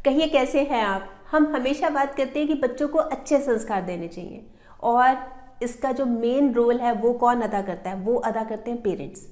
कहिए कैसे हैं आप। हम हमेशा बात करते हैं कि बच्चों को अच्छे संस्कार देने चाहिए और इसका जो मेन रोल है वो कौन अदा करता है, वो अदा करते हैं पेरेंट्स।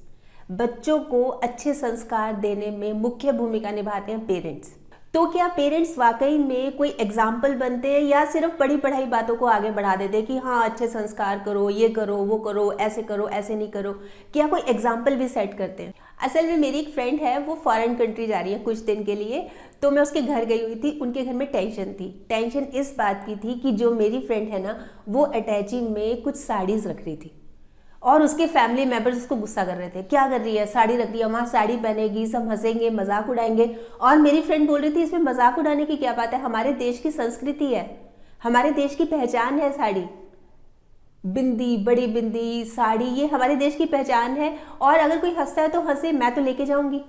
बच्चों को अच्छे संस्कार देने में मुख्य भूमिका निभाते हैं पेरेंट्स। तो क्या पेरेंट्स वाकई में कोई एग्जाम्पल बनते हैं या सिर्फ पढ़ी पढ़ाई बातों को आगे बढ़ा देते हैं कि हाँ अच्छे संस्कार करो, ये करो, वो करो, ऐसे नहीं करो। क्या कोई एग्जाम्पल भी सेट करते हैं? असल में मेरी एक फ्रेंड है, वो फॉरेन कंट्री जा रही है कुछ दिन के लिए। तो मैं उसके घर गई हुई थी। उनके घर में टेंशन थी। टेंशन इस बात की थी कि जो मेरी फ्रेंड है ना, वो अटैची में कुछ साड़ीज़ रख रही थी और उसके फैमिली मेंबर्स उसको गुस्सा कर रहे थे। क्या कर रही है, साड़ी रख रही है, वहाँ साड़ी पहनेगी, सब हंसेंगे, मजाक उड़ाएंगे। और मेरी फ्रेंड बोल रही थी इसमें मजाक उड़ाने की क्या बात है, हमारे देश की संस्कृति है, हमारे देश की पहचान है साड़ी। बिंदी, बड़ी बिंदी, साड़ी, ये हमारे देश की पहचान है। और अगर कोई हंसता है तो हंसे, मैं तो लेके जाऊंगी।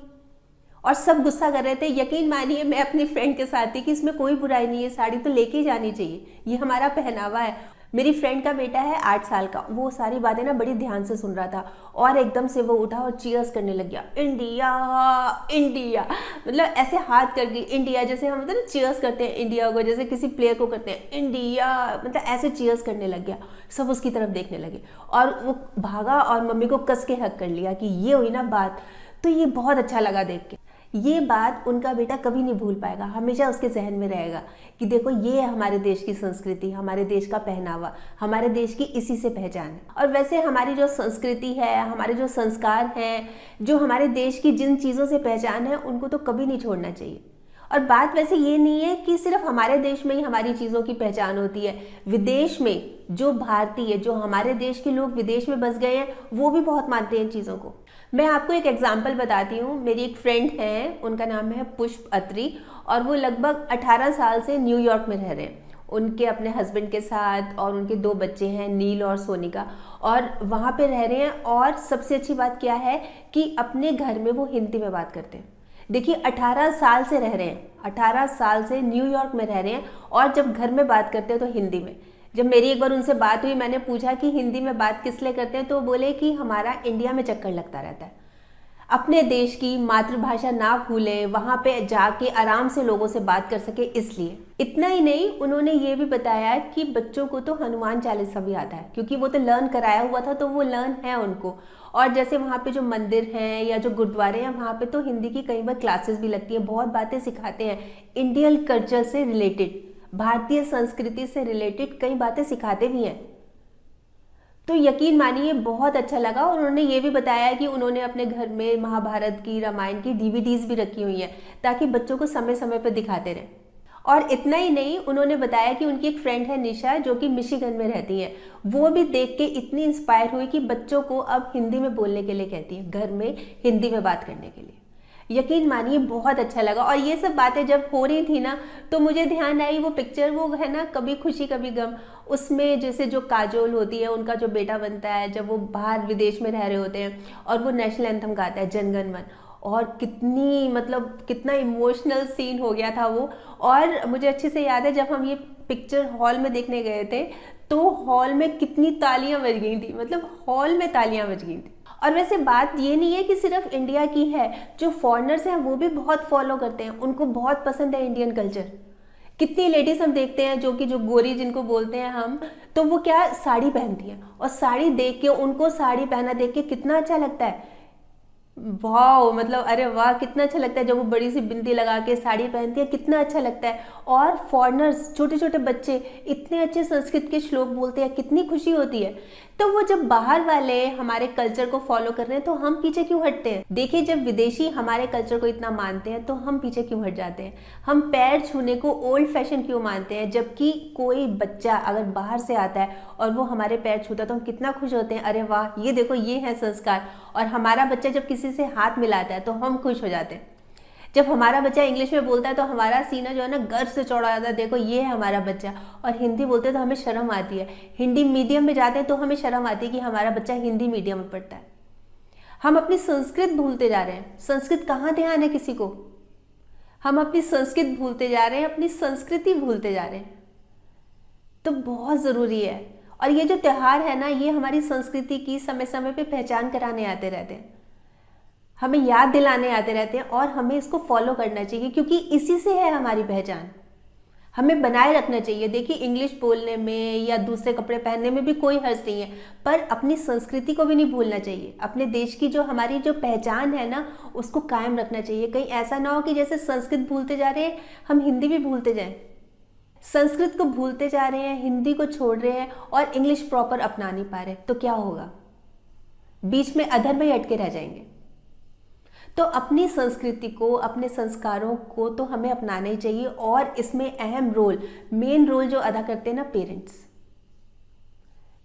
और सब गुस्सा कर रहे थे। यकीन मानिए मैं अपनी फ्रेंड के साथ थी कि इसमें कोई बुराई नहीं है, साड़ी तो लेके ही जानी चाहिए, ये हमारा पहनावा है। मेरी फ्रेंड का बेटा है 8 साल का, वो सारी बातें ना बड़ी ध्यान से सुन रहा था और एकदम से वो उठा और चीयर्स करने लग गया, इंडिया इंडिया, मतलब ऐसे हाथ करके इंडिया, जैसे हम मतलब चीयर्स करते हैं इंडिया को, जैसे किसी प्लेयर को करते हैं इंडिया, मतलब ऐसे चीयर्स करने लग गया। सब उसकी तरफ देखने लगे और वो भागा और मम्मी को कस के हक कर लिया कि ये हुई ना बात। तो ये बहुत अच्छा लगा देख के। ये बात उनका बेटा कभी नहीं भूल पाएगा, हमेशा उसके जहन में रहेगा कि देखो ये है हमारे देश की संस्कृति, हमारे देश का पहनावा, हमारे देश की इसी से पहचान है। और वैसे हमारी जो संस्कृति है, हमारे जो संस्कार हैं, जो हमारे देश की जिन चीज़ों से पहचान है, उनको तो कभी नहीं छोड़ना चाहिए। और बात वैसे ये नहीं है कि सिर्फ हमारे देश में ही हमारी चीज़ों की पहचान होती है। विदेश में जो भारतीय, जो हमारे देश के लोग विदेश में बस गए हैं, वो भी बहुत मानते हैं इन चीज़ों को। मैं आपको एक एग्जाम्पल बताती हूँ। मेरी एक फ्रेंड है, उनका नाम है पुष्प अत्री, और वो लगभग 18 साल से न्यूयॉर्क में रह रहे हैं, उनके अपने हस्बैंड के साथ, और उनके 2 बच्चे हैं, नील और सोनिका, और वहाँ पे रह रहे हैं। और सबसे अच्छी बात क्या है कि अपने घर में वो हिंदी में बात करते हैं। देखिए 18 साल से रह रहे हैं, 18 साल से न्यूयॉर्क में रह रहे हैं, और जब घर में बात करते हैं तो हिंदी में। जब मेरी एक बार उनसे बात हुई, मैंने पूछा कि हिंदी में बात किस लिए करते हैं, तो बोले कि हमारा इंडिया में चक्कर लगता रहता है, अपने देश की मातृभाषा ना भूलें, वहाँ पे जाके आराम से लोगों से बात कर सके, इसलिए। इतना ही नहीं, उन्होंने ये भी बताया कि बच्चों को तो हनुमान चालीसा भी आता है, क्योंकि वो तो लर्न कराया हुआ था, तो वो लर्न है उनको। और जैसे वहाँ पे जो मंदिर हैं या जो गुरुद्वारे हैं, वहाँ पे तो हिंदी की कई बार क्लासेस भी लगती हैं, बहुत बातें सिखाते हैं, इंडियन कल्चर से रिलेटेड, भारतीय संस्कृति से रिलेटेड कई बातें सिखाते भी हैं। तो यकीन मानिए बहुत अच्छा लगा। और उन्होंने ये भी बताया कि उन्होंने अपने घर में महाभारत की, रामायण की डीवीडीज भी रखी हुई हैं, ताकि बच्चों को समय समय पर दिखाते रहें। और इतना ही नहीं, उन्होंने बताया कि उनकी एक फ्रेंड है निशा, जो कि मिशिगन में रहती हैं, वो भी देख के इतनी इंस्पायर हुई कि बच्चों को अब हिंदी में बोलने के लिए कहती है, घर में हिंदी में बात करने के लिए। यकीन मानिए बहुत अच्छा लगा। और ये सब बातें जब हो रही थी ना, तो मुझे ध्यान आई वो पिक्चर, वो है ना कभी खुशी कभी गम, उसमें जैसे जो काजोल होती है, उनका जो बेटा बनता है, जब वो बाहर विदेश में रह रहे होते हैं और वो नेशनल एंथम गाता है, जन गण मन, और कितनी मतलब कितना इमोशनल सीन हो गया था वो। और मुझे अच्छे से याद है जब हम ये पिक्चर हॉल में देखने गए थे, तो हॉल में कितनी तालियां बज गई थी, मतलब हॉल में तालियां बज गई थी। और वैसे बात ये नहीं है कि सिर्फ इंडिया की है, जो फॉरेनर्स हैं वो भी बहुत फॉलो करते हैं, उनको बहुत पसंद है इंडियन कल्चर। कितनी लेडीज हम देखते हैं जो कि जो गोरी जिनको बोलते हैं हम, तो वो क्या साड़ी पहनती हैं, और साड़ी देख के, उनको साड़ी पहना देख के कितना अच्छा लगता है, वाह, मतलब अरे वाह कितना अच्छा लगता है जब वो बड़ी सी बिंदी लगा के साड़ी पहनती है, कितना अच्छा लगता है। और फॉरेनर्स, छोटे छोटे बच्चे इतने अच्छे संस्कृत के श्लोक बोलते हैं, कितनी खुशी होती है। तो वो जब बाहर वाले हमारे कल्चर को फॉलो कर रहे हैं, तो हम पीछे क्यों हटते हैं? देखिए जब विदेशी हमारे कल्चर को इतना मानते हैं, तो हम पीछे क्यों हट जाते हैं? हम पैर छूने को ओल्ड फैशन क्यों मानते हैं? जबकि कोई बच्चा अगर बाहर से आता है और वो हमारे पैर छूता है, तो हम कितना खुश होते हैं, अरे वाह ये देखो ये है संस्कार। और हमारा बच्चा जब किसी से हाथ मिलाता है तो हम खुश हो जाते हैं। जब हमारा बच्चा इंग्लिश में बोलता है तो हमारा सीना जो है ना गर्व से चौड़ा जाता है, देखो ये है हमारा बच्चा। और हिंदी बोलते हैं तो हमें शर्म आती है, हिंदी मीडियम में जाते हैं तो हमें शर्म आती है कि हमारा बच्चा हिंदी मीडियम में पढ़ता है। हम अपनी संस्कृत भूलते जा रहे हैं। संस्कृत कहाँ ध्यान है किसी को? हम अपनी संस्कृत भूलते जा रहे हैं, अपनी संस्कृति भूलते जा रहे हैं। तो बहुत ज़रूरी है। और ये जो त्यौहार है ना, ये हमारी संस्कृति की समय समय पे पहचान कराने आते रहते हैं। हमें याद दिलाने आते रहते हैं और हमें इसको फॉलो करना चाहिए, क्योंकि इसी से है हमारी पहचान। हमें बनाए रखना चाहिए। देखिए, इंग्लिश बोलने में या दूसरे कपड़े पहनने में भी कोई हर्ज नहीं है, पर अपनी संस्कृति को भी नहीं भूलना चाहिए। अपने देश की जो हमारी जो पहचान है ना, उसको कायम रखना चाहिए। कहीं ऐसा ना हो कि जैसे संस्कृत भूलते जा रहे हैं, हम हिंदी भी भूलते जाएं। संस्कृत को भूलते जा रहे हैं, हिंदी को छोड़ रहे हैं और इंग्लिश प्रॉपर अपना नहीं पा रहे, तो क्या होगा? बीच में अधर में ही अटके रह जाएंगे। तो अपनी संस्कृति को, अपने संस्कारों को तो हमें अपनाना ही चाहिए। और इसमें अहम रोल, मेन रोल जो अदा करते हैं ना,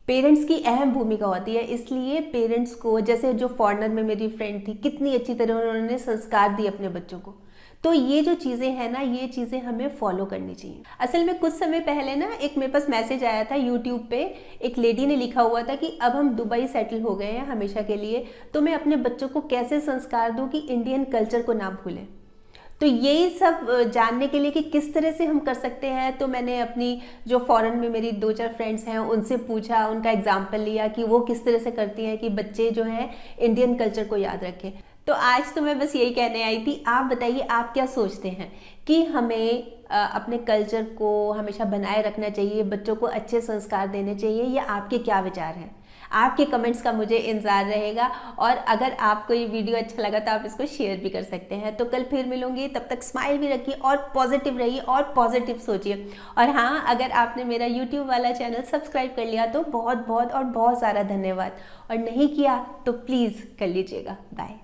पेरेंट्स की अहम भूमिका होती है। इसलिए पेरेंट्स को, जैसे जो फॉरेनर में मेरी फ्रेंड थी, कितनी अच्छी तरह उन्होंने संस्कार दिए अपने बच्चों को। तो ये जो चीज़ें हैं ना, ये चीज़ें हमें फॉलो करनी चाहिए। असल में कुछ समय पहले ना एक मेरे पास मैसेज आया था यूट्यूब पे, एक लेडी ने लिखा हुआ था कि अब हम दुबई सेटल हो गए हैं हमेशा के लिए, तो मैं अपने बच्चों को कैसे संस्कार दूं कि इंडियन कल्चर को ना भूलें। तो यही सब जानने के लिए कि किस तरह से हम कर सकते हैं, तो मैंने अपनी जो फॉरेन में मेरी 2-4 फ्रेंड्स हैं उनसे पूछा, उनका एग्जाम्पल लिया कि वो किस तरह से करती हैं कि बच्चे जो हैं इंडियन कल्चर को याद रखें। तो आज तो मैं बस यही कहने आई थी। आप बताइए, आप क्या सोचते हैं कि हमें अपने कल्चर को हमेशा बनाए रखना चाहिए, बच्चों को अच्छे संस्कार देने चाहिए, या आपके क्या विचार हैं? आपके कमेंट्स का मुझे इंतज़ार रहेगा। और अगर आपको ये वीडियो अच्छा लगा तो आप इसको शेयर भी कर सकते हैं। तो कल फिर मिलूंगी, तब तक स्माइल भी रखिए और पॉजिटिव रहिए और पॉजिटिव सोचिए। और हाँ, अगर आपने मेरा यूट्यूब वाला चैनल सब्सक्राइब कर लिया तो बहुत बहुत और बहुत सारा धन्यवाद, और नहीं किया तो प्लीज़ कर लीजिएगा। बाय।